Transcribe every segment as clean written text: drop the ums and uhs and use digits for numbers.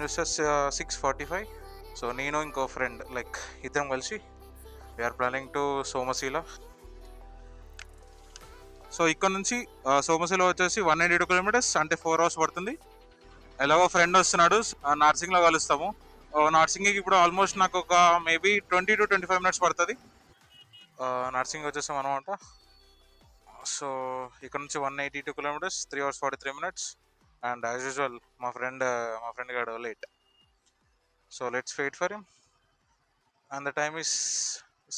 చూస్తే 6:45. సో నేను ఇంకో ఫ్రెండ్ లైక్ ఇద్దరం కలిసి we're planning to Somasila. So ఇక్కడ నుంచి సోమశీల వచ్చేసి 192 కిలోమీటర్స్, అంటే 4 hours పడుతుంది. ఎలాగో ఫ్రెండ్ వస్తున్నాడు, నార్సింగ్లో కలుస్తాము. నార్సింగ్కి ఇప్పుడు ఆల్మోస్ట్ నాకు ఒక మేబీ 20 to 25 minutes పడుతుంది. నార్సింగ్ వచ్చేసాం అనమాట. సో ఇక్కడ నుంచి 182 kilometres, 3 hours 43 minutes. And as usual మా ఫ్రెండ్ గాడు late. So let's wait for him. And the time is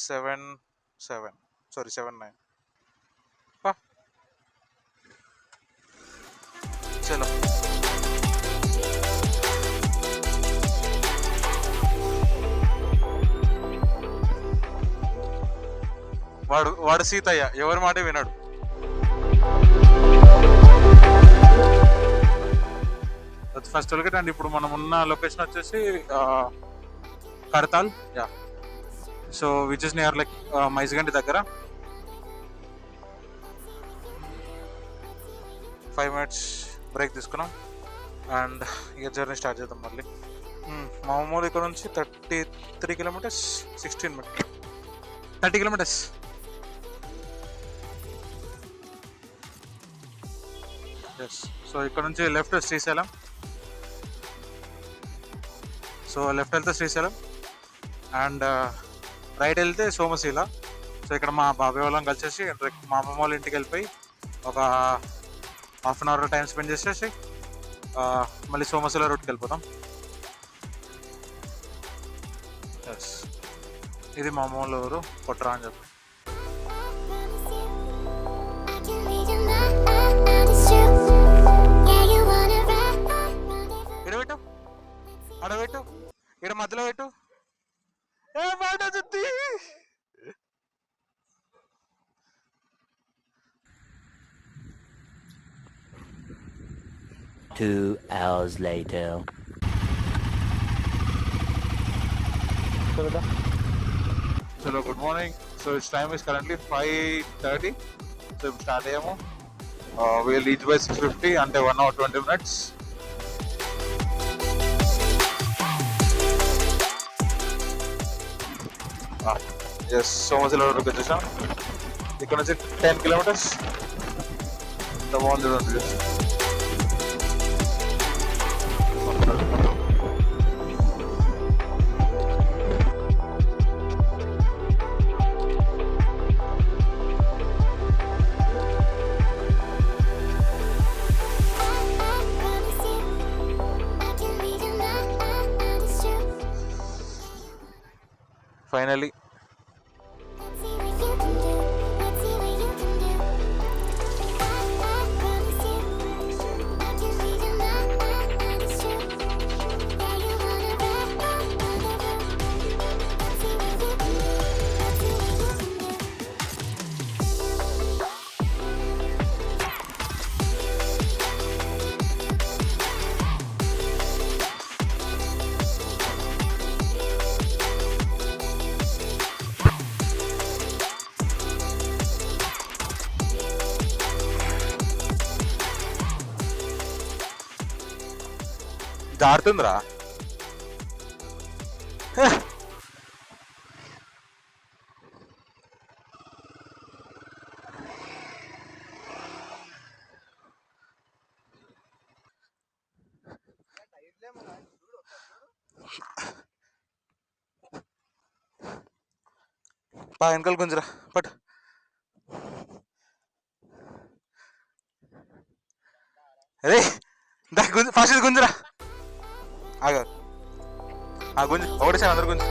7:09. చలో వాడు సీతయ్య, ఎవరి మాట వినాడు. First tollgate. అండ్ ఇప్పుడు మనం ఉన్న లొకేషన్ వచ్చేసి కడతాల్. Yeah, so which is near like Maisigandi దగ్గర. 5 minutes బ్రేక్ తీసుకున్నాం అండ్ ఇక జర్నీ స్టార్ట్ చేద్దాం మళ్ళీ. మామూలు ఇక్కడ నుంచి 33 kilometers, 16 minutes, 30 kilometers. Yes. So ఇక్కడ నుంచి లెఫ్ట్ శ్రీశైలం. సో లెఫ్ట్ వెళ్తే శ్రీశైలం అండ్ రైట్ వెళ్తే సోమశీల. సో ఇక్కడ మా బాబాయ్ వాళ్ళని కలిసేసి మా అమ్మమ్మ వాళ్ళ ఇంటికి వెళ్ళిపోయి ఒక half an hour time spend చేసేసి మళ్ళీ సోమశీల రూట్కి వెళ్ళిపోతాం. ఎస్, ఇది మా అమ్మ వాళ్ళ ఊరు, కొట్టరా అని చెప్పి. ఇడబెట్టు, అడబెట్టు, ఇక్కడ మధ్యలో పెట్టు. ఏ మాట చుట్టి 2 hours later. Hello, good morning. So its time is currently 5:30. So we start ayamo. We'll reach by 6:50 అంటే 1 hour 20 minutes. Yes, సోమశీల రోడ్డుకి వచ్చేసాం. ఇక్కడ నుంచి 10 kilometers. ఇంత బాగుంది రోడ్డు. Finally, జారుతుందిరా. వెనకాల గుంజరా పట్. అరే గుంజు, ఫస్ట్ గుంజరా. ఆగా గుంజు, ఒకటేసారి అందరు గుంజు.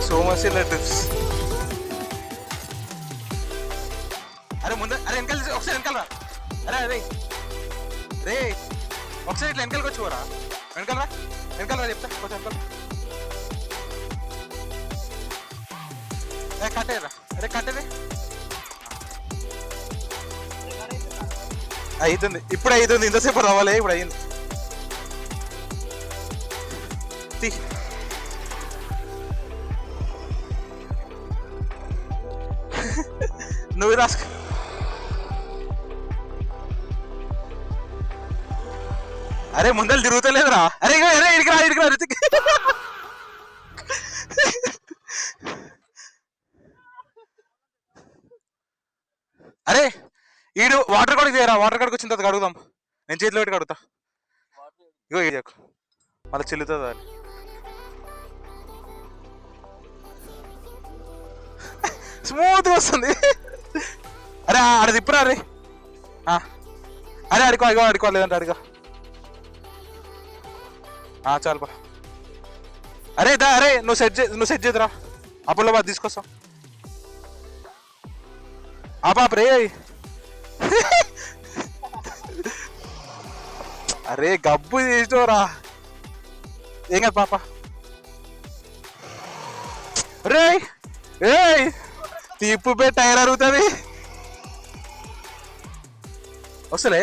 సోమశీల ట్రిప్స్. అరే ముందు, అరే వెనకాల, ఒకసారి వెనకాల రా. అరే అరే రే, ఒకసారి ఇట్లా వెనకాలకి వచ్చి పోరా. వెనకాల రా, వెనకాల రా, చెప్తా కొంచెం వెనకాల. కట్టేరా, అరే కట్టేరే. అవుతుంది, ఇప్పుడు అవుతుంది, ఇంతసేపు రావాలి, ఇప్పుడు అయ్యింది. నువ్వు రాసుక. అరే ముందలు తిరుగుతలేదురా. అరే అరే ఇడికిరా ఇడికిరా రుతిక్. అరే ఈడు వాటర్ కాడికి చేయరా, వాటర్ కాడికి వచ్చిన తర్వాత అడుగుదాం. నేను చేతిలో పెట్టి కడుగుతా. ఇగో ఇది మళ్ళీ చెల్లుతుంది అని. స్మూత్గా వస్తుంది. అరే ఆడ తిప్పురా. అరే అరే అడుకో అడిగో అడుకో, లేదంటే అడిగో. చాలు బా. అరే దా, అరే నువ్వు సెట్ చేద్దురా, అప్పుల్లో బాగా తీసుకొస్తాం. పాప రే. అరే గబ్బు చేసినోరా, ఏం కాదు పాప. రే ఏ తీపు పే టైర్ అరుగుతుంది. వస్తలే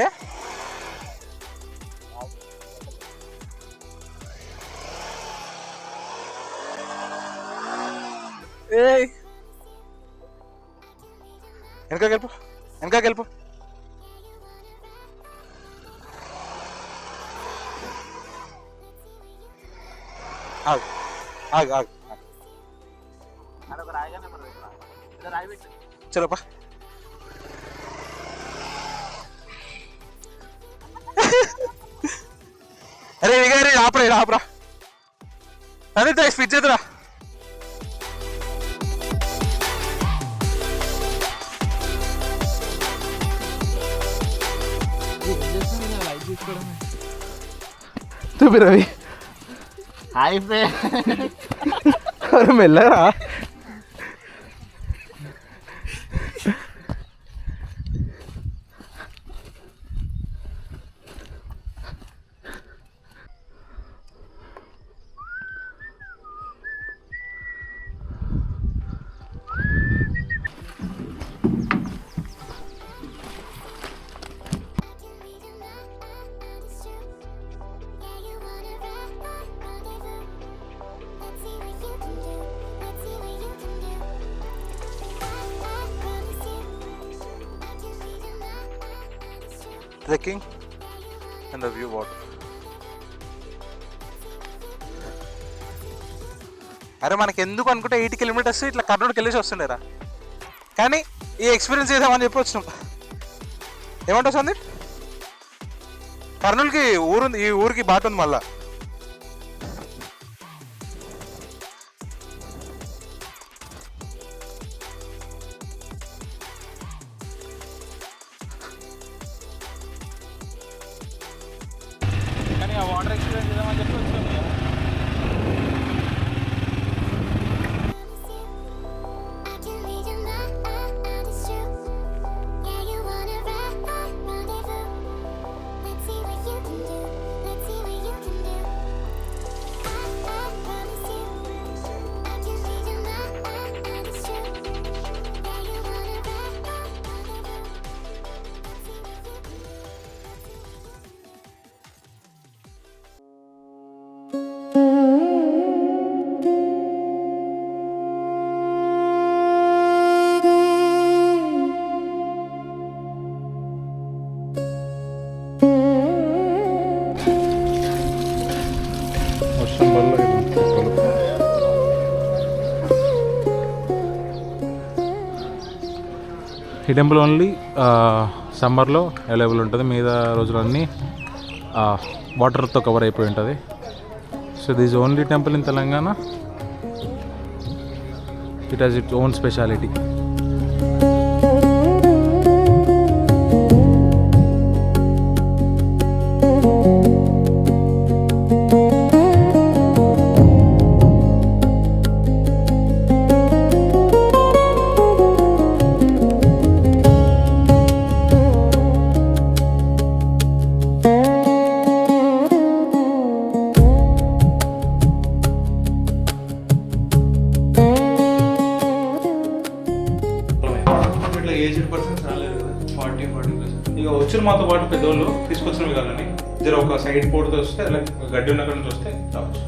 ఏ వెనక గెలుపు, వెనక గెలుపు. ఆగు ఆగు ఆగు. చలోపా. అరే ఇక ఆపరా ఆపరా. అదే స్పీడ్ చేతురా. చూపి రవి. హాయ్ మెల్లరా. Trekking and the view water. అరే మనకి ఎందుకు అనుకుంటే 80 కిలోమీటర్స్ ఇట్లా కర్నూలుకి వెళ్ళేసి వస్తుండేరా, కానీ ఈ ఎక్స్పీరియన్స్ చేద్దామని చెప్పి వచ్చినాం. ఏమంటావు సందీప్? కర్నూలుకి ఊరుంది, ఈ ఊరికి బాట ఉంది మళ్ళా. కానీ ఆ వాటర్ ఎక్స్పీరియన్స్ చేద్దామని చెప్పి వచ్చినాం. ఈ టెంపుల్ ఓన్లీ సమ్మర్లో అవైలబుల్ ఉంటుంది, మిగతా రోజులన్నీ వాటర్తో కవర్ అయిపోయి ఉంటుంది. So this only temple in Telangana. It has its own speciality. ఇక వచ్చిన మాతో పాటు పెద్దోళ్ళు తీసుకొచ్చినవి కాదండి. జర ఒక సైడ్ పోటుతో వస్తే లైక్ గడ్డి ఉన్న నుంచి వస్తే రావచ్చు.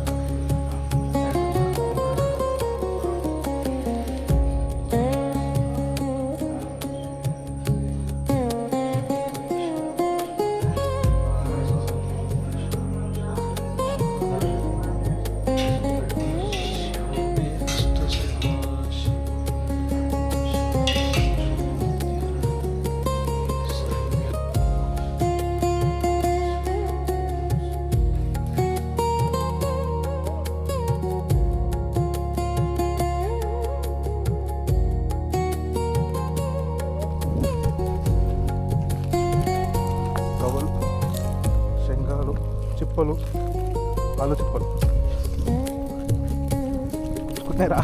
గవ్వలు, శంఖాలు, చిప్పలు, ఆలు చిప్పలు గుచ్చుకున్నారా?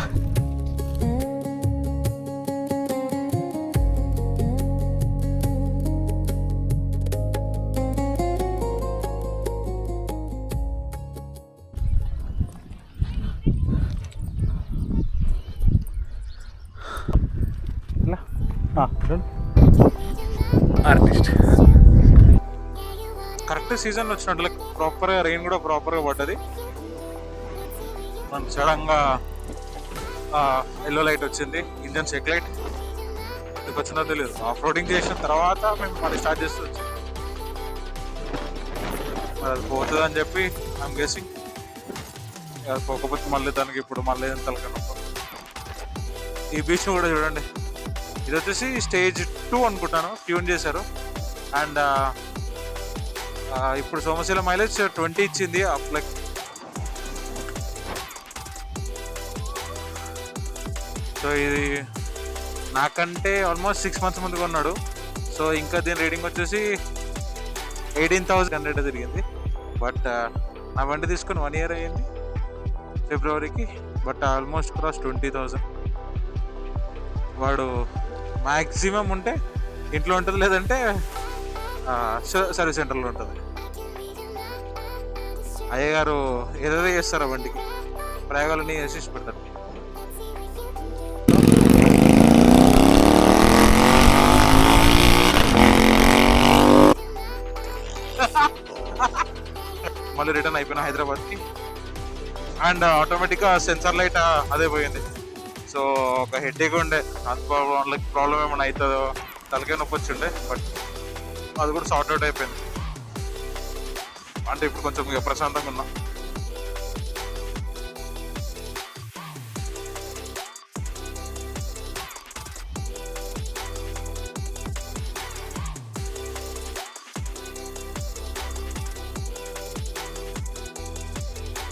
ఇలా ఆర్టిస్ట్ కరెక్ట్ సీజన్ వచ్చినట్టు లైక్ ప్రాపర్గా రెయిన్ కూడా ప్రాపర్గా పడ్డది. మనకు సడన్గా ఎల్లో లైట్ వచ్చింది, ఇంజన్ చెక్ లైట్. ఎందుకు వచ్చిందో తెలియదు. ఆఫ్ రోడింగ్ చేసిన తర్వాత మేము మళ్ళీ స్టార్ట్ చేస్తూ వచ్చాం. మరి అది పోతుందని చెప్పి ఐఎమ్ గెస్సింగ్. అది పోకపోతే మళ్ళీ దానికి ఇప్పుడు మళ్ళీ తలకనొప్ప. ఈ బీచ్ కూడా చూడండి. ఇది వచ్చేసి స్టేజ్ 2 అనుకుంటాను, ట్యూన్ చేశారు. అండ్ ఇప్పుడు సోమశిల మైలేజ్ 20 ఇచ్చింది. లైక్ సో ఇది నాకంటే ఆల్మోస్ట్ 6 మంత్స్ ముందుగా ఉన్నాడు. సో ఇంకా దీని రీడింగ్ వచ్చేసి 18,100 తిరిగింది. బట్ నా బండి తీసుకుని 1 year అయ్యింది ఫిబ్రవరికి. But almost cross 20,000. వాడు మ్యాక్సిమం ఉంటే ఇంట్లో ఉంటుంది, లేదంటే సర్వీస్ సెంటర్లో ఉంటుంది. అయ్యగారు ఏదేదో చేస్తారు ఆ బండికి, ప్రయోగాలన్నీ చేసి పెడతారు. మళ్ళీ రిటర్న్ అయిపోయినా హైదరాబాద్కి. అండ్ ఆటోమేటిక్గా సెన్సార్ లైట్ అదే పోయింది. సో ఒక హెడేక్ ఉండే, అంత ప్రాబ్లం ఏమైనా అవుతుందో, తలకాయ నొప్పి వచ్చిండే. బట్ అది కూడా సార్ట్ అవుట్ అయిపోయింది. అంటే ఇప్పుడు కొంచెం ప్రశాంతంగా ఉన్నా.